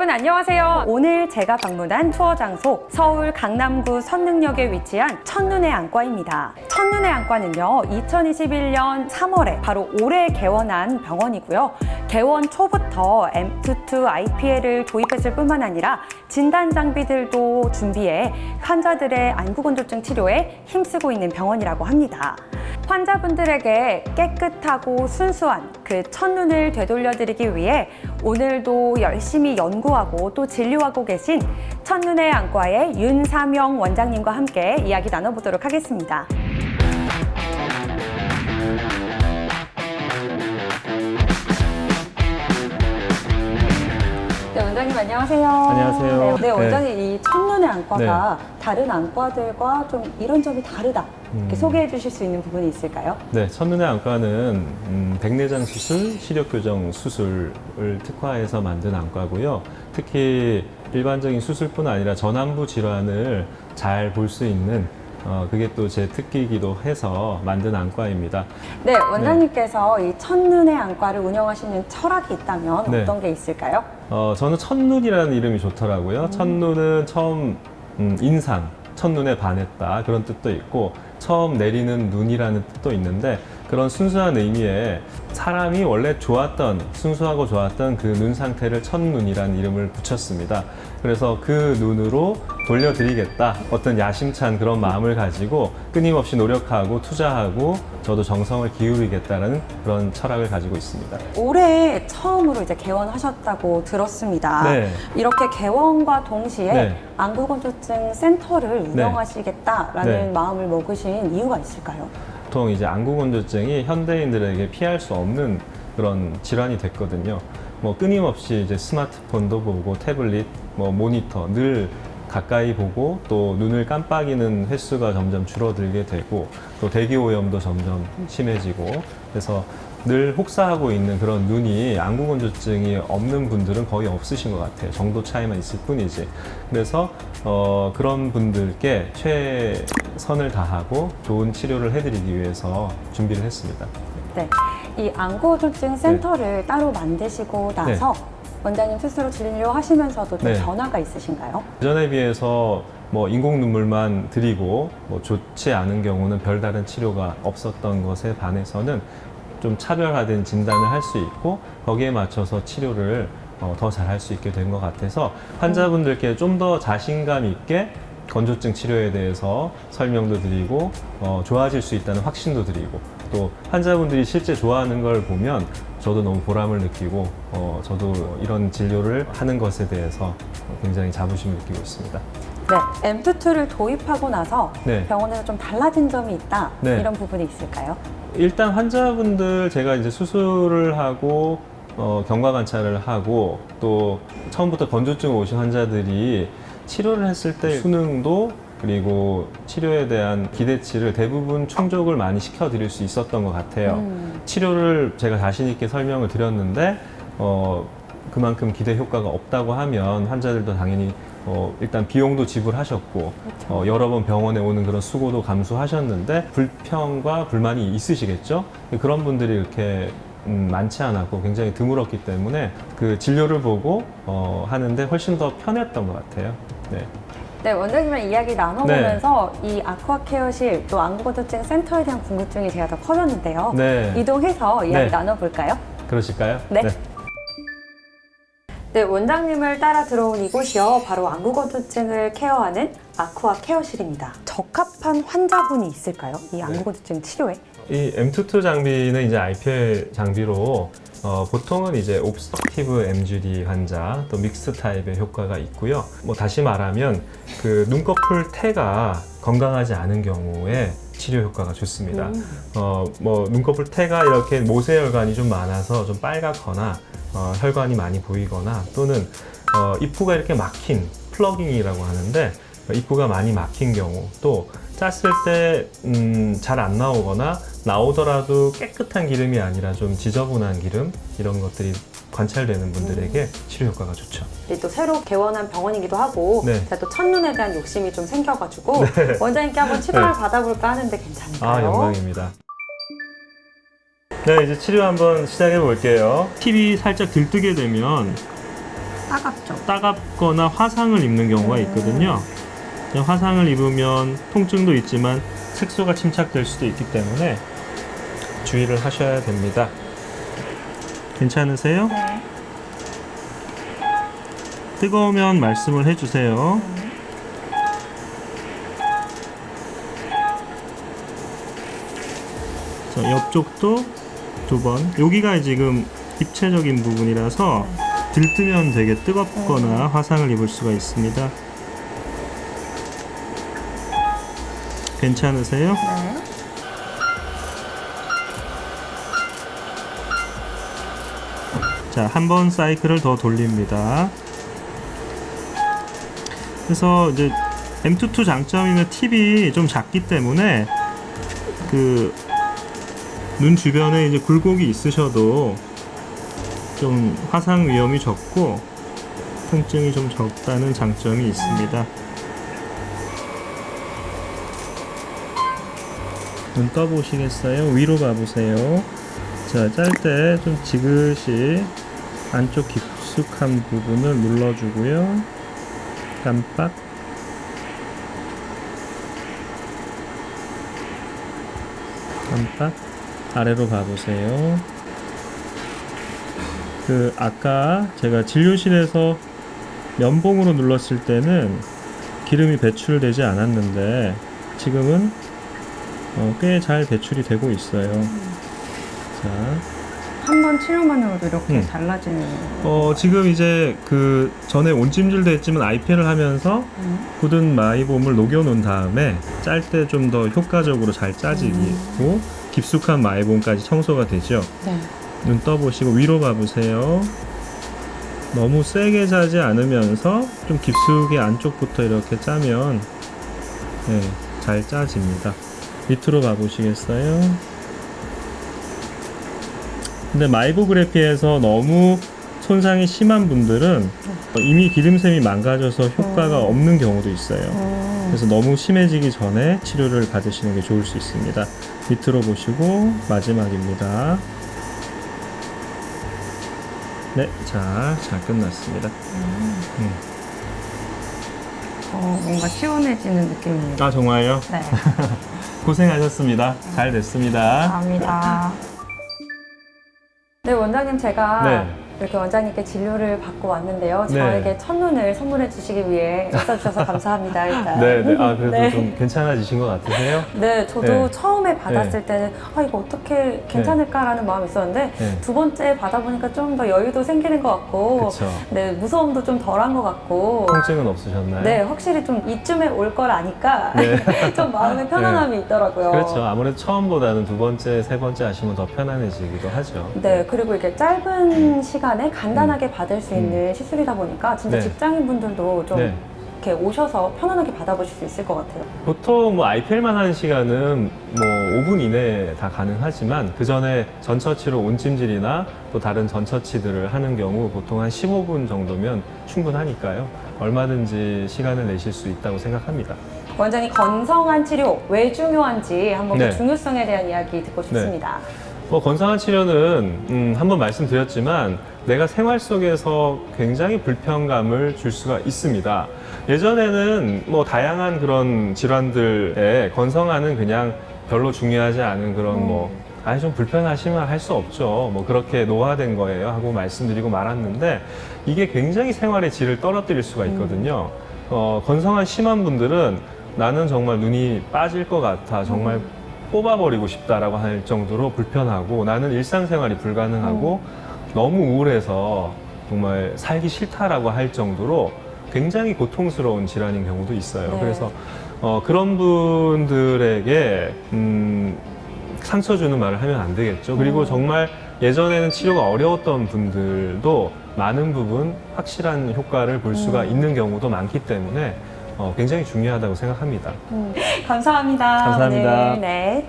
여러분 안녕하세요. 오늘 제가 방문한 투어 장소 서울 강남구 선릉역에 위치한 첫눈의 안과입니다. 첫눈의 안과는요 2021년 3월에 바로 올해 개원한 병원이고요. 개원 초부터 M22 IPL을 도입했을 뿐만 아니라 진단 장비들도 준비해 환자들의 안구건조증 치료에 힘쓰고 있는 병원이라고 합니다. 환자분들에게 깨끗하고 순수한 그 첫눈을 되돌려드리기 위해 오늘도 열심히 연구하고 또 진료하고 계신 첫눈의 안과의 윤사명 원장님과 함께 이야기 나눠보도록 하겠습니다. 네, 원장님 안녕하세요. 안녕하세요. 네, 원장님 이 첫눈의 안과가 다른 안과들과 좀 이런 점이 다르다. 이렇게 소개해 주실 수 있는 부분이 있을까요? 네, 첫눈의 안과는 백내장 수술, 시력 교정 수술을 특화해서 만든 안과고요. 특히 일반적인 수술뿐 아니라 전완부 질환을 잘 볼 수 있는 그게 또 제 특기이기도 해서 만든 안과입니다. 네, 원장님께서 이 첫눈의 안과를 운영하시는 철학이 있다면 어떤 게 있을까요? 저는 첫눈이라는 이름이 좋더라고요. 첫눈은 처음 인상, 첫눈에 반했다 그런 뜻도 있고 처음 내리는 눈이라는 뜻도 있는데 그런 순수한 의미에 사람이 원래 좋았던 순수하고 좋았던 그 눈 상태를 첫눈이라는 이름을 붙였습니다. 그래서 그 눈으로 돌려드리겠다 어떤 야심찬 그런 마음을 가지고 끊임없이 노력하고 투자하고 저도 정성을 기울이겠다는 그런 철학을 가지고 있습니다. 올해 처음으로 이제 개원하셨다고 들었습니다. 네. 이렇게 개원과 동시에 네. 안구건조증 센터를 운영하시겠다라는 네. 마음을 먹으신 이유가 있을까요? 보통 이제 안구건조증이 현대인들에게 피할 수 없는 그런 질환이 됐거든요. 뭐 끊임없이 이제 스마트폰도 보고 태블릿, 뭐 모니터 늘 가까이 보고 또 눈을 깜빡이는 횟수가 점점 줄어들게 되고 또 대기 오염도 점점 심해지고 그래서 늘 혹사하고 있는 그런 눈이 안구건조증이 없는 분들은 거의 없으신 것 같아요. 정도 차이만 있을 뿐이지. 그래서 그런 분들께 최선을 다하고 좋은 치료를 해드리기 위해서 준비를 했습니다. 네, 이 안구건조증 센터를 따로 만드시고 나서 원장님 스스로 진료하시면서도 좀 네. 변화가 있으신가요? 예전에 비해서 뭐 인공 눈물만 드리고 뭐 좋지 않은 경우는 별다른 치료가 없었던 것에 반해서는 좀 차별화된 진단을 할 수 있고 거기에 맞춰서 치료를 더 잘할 수 있게 된 것 같아서 환자분들께 좀 더 자신감 있게 건조증 치료에 대해서 설명도 드리고 좋아질 수 있다는 확신도 드리고 또 환자분들이 실제 좋아하는 걸 보면 저도 너무 보람을 느끼고 저도 이런 진료를 하는 것에 대해서 굉장히 자부심을 느끼고 있습니다. 네, M22를 도입하고 나서 네. 병원에서 좀 달라진 점이 있다 네. 이런 부분이 있을까요? 일단 환자분들 제가 이제 수술을 하고 경과 관찰을 하고 또 처음부터 건조증 오신 환자들이 치료를 했을 때 수능도 그리고 치료에 대한 기대치를 대부분 충족을 많이 시켜드릴 수 있었던 것 같아요. 치료를 제가 자신 있게 설명을 드렸는데 그만큼 기대 효과가 없다고 하면 환자들도 당연히 일단 비용도 지불하셨고 여러 번 병원에 오는 그런 수고도 감수하셨는데 불평과 불만이 있으시겠죠? 그런 분들이 이렇게 많지 않았고 굉장히 드물었기 때문에 그 진료를 보고 하는데 훨씬 더 편했던 것 같아요. 네. 네, 원장님이랑 이야기 나눠보면서 이 아쿠아케어실 또 안구건조증 센터에 대한 궁금증이 제가 더 커졌는데요. 네. 이동해서 이야기 네. 나눠볼까요? 그러실까요? 네. 네, 원장님을 따라 들어온 이곳이요. 바로 안구건조증을 케어하는 아쿠아케어실입니다. 적합한 환자분이 있을까요? 이 안구건조증 치료에? 이 M22 장비는 이제 IPL 장비로 보통은 이제 옵스트럭티브 MGD 환자 또 믹스 타입의 효과가 있고요. 뭐 다시 말하면 그 눈꺼풀 태가 건강하지 않은 경우에 치료 효과가 좋습니다. 뭐 눈꺼풀 태가 이렇게 모세혈관이 좀 많아서 좀 빨갛거나 혈관이 많이 보이거나 또는 입구가 이렇게 막힌 플러깅이라고 하는데 입구가 많이 막힌 경우 또 짰을 때 잘 안 나오거나 나오더라도 깨끗한 기름이 아니라 좀 지저분한 기름 이런 것들이 관찰되는 분들에게 치료 효과가 좋죠. 또 새로 개원한 병원이기도 하고 네. 제가 또 첫눈에 대한 욕심이 좀 생겨가지고 원장님께 한번 치료를 받아볼까 하는데 괜찮을까요? 아, 영광입니다. 네, 이제 치료 한번 시작해 볼게요. 팁이 살짝 들뜨게 되면 따갑죠. 따갑거나 화상을 입는 경우가 있거든요. 화상을 입으면 통증도 있지만 색소가 침착될 수도 있기 때문에 주의를 하셔야 됩니다. 괜찮으세요? 네. 뜨거우면 말씀을 해주세요. 자, 옆쪽도 2번. 여기가 지금 입체적인 부분이라서 들뜨면 되게 뜨겁거나 화상을 입을 수가 있습니다. 괜찮으세요? 네. 자, 한 번 사이클을 더 돌립니다. 그래서 이제 M22 장점이면 팁이 좀 작기 때문에 그 눈 주변에 이제 굴곡이 있으셔도 좀 화상 위험이 적고 통증이 좀 적다는 장점이 있습니다. 눈 떠보시겠어요? 위로 봐보세요. 자, 짤 때 좀 지그시 안쪽 깊숙한 부분을 눌러주고요. 깜빡. 깜빡. 아래로 가보세요. 아까 제가 진료실에서 면봉으로 눌렀을 때는 기름이 배출되지 않았는데 지금은 꽤 잘 배출이 되고 있어요. 자, 한 번 치료만으로도 이렇게 달라지는. 지금 이제 전에 온찜질도 했지만 아이패를 하면서 굳은 마이봄을 녹여놓은 다음에 짤 때 좀 더 효과적으로 잘 짜지고 깊숙한 마이봄까지 청소가 되죠. 네. 눈 떠보시고 위로 봐보세요. 너무 세게 자지 않으면서 좀 깊숙이 안쪽부터 이렇게 짜면 잘 짜집니다. 밑으로 봐보시겠어요? 근데 마이보그래피에서 너무 손상이 심한 분들은 이미 기름샘이 망가져서 효과가 없는 경우도 있어요. 그래서 너무 심해지기 전에 치료를 받으시는 게 좋을 수 있습니다. 밑으로 보시고 마지막입니다. 네, 자, 잘 끝났습니다. 뭔가 시원해지는 느낌입니다. 아, 정말요? 네. 고생하셨습니다. 잘 됐습니다. 감사합니다. 네, 원장님, 제가 네. 이렇게 원장님께 진료를 받고 왔는데요. 네. 저에게 첫눈을 선물해 주시기 위해 애써주셔서 감사합니다, 일단. 네. 아, 그래도 네. 좀 괜찮아지신 것 같으세요? 네, 저도 네. 처음에 받았을 때는 이거 어떻게 괜찮을까라는 마음이 있었는데 네. 두 번째 받아보니까 좀 더 여유도 생기는 것 같고 그쵸. 네, 무서움도 좀 덜한 것 같고 통증은 없으셨나요? 네, 확실히 좀 이쯤에 올 걸 아니까 네. 좀 마음의 편안함이 있더라고요. 그렇죠. 아무래도 처음보다는 두 번째, 세 번째 하시면 더 편안해지기도 하죠. 네, 그리고 이게 짧은 시간에 간단하게 받을 수 있는 시술이다 보니까 진짜 네. 직장인분들도 좀 네. 이렇게 오셔서 편안하게 받아보실 수 있을 것 같아요. 보통 IPL만 하는 시간은 5분 이내에 다 가능하지만 그 전에 전처치로 온찜질이나 또 다른 전처치들을 하는 경우 보통 한 15분 정도면 충분하니까요. 얼마든지 시간을 내실 수 있다고 생각합니다. 원장님, 건성한 치료 왜 중요한지 한번 네. 그 중요성에 대한 이야기 듣고 싶습니다. 건성한 치료는 한번 말씀드렸지만 내가 생활 속에서 굉장히 불편감을 줄 수가 있습니다. 예전에는 다양한 그런 질환들에 건성화는 그냥 별로 중요하지 않은 그런 좀 불편하시면 할 수 없죠. 그렇게 노화된 거예요 하고 말씀드리고 말았는데 이게 굉장히 생활의 질을 떨어뜨릴 수가 있거든요. 건성화 심한 분들은 나는 정말 눈이 빠질 것 같아. 정말 뽑아버리고 싶다라고 할 정도로 불편하고 나는 일상생활이 불가능하고 너무 우울해서 정말 살기 싫다라고 할 정도로 굉장히 고통스러운 질환인 경우도 있어요. 네. 그래서 그런 분들에게 상처 주는 말을 하면 안 되겠죠. 그리고 정말 예전에는 치료가 어려웠던 분들도 많은 부분 확실한 효과를 볼 수가 있는 경우도 많기 때문에 굉장히 중요하다고 생각합니다. 감사합니다. 감사합니다. 오늘. 네.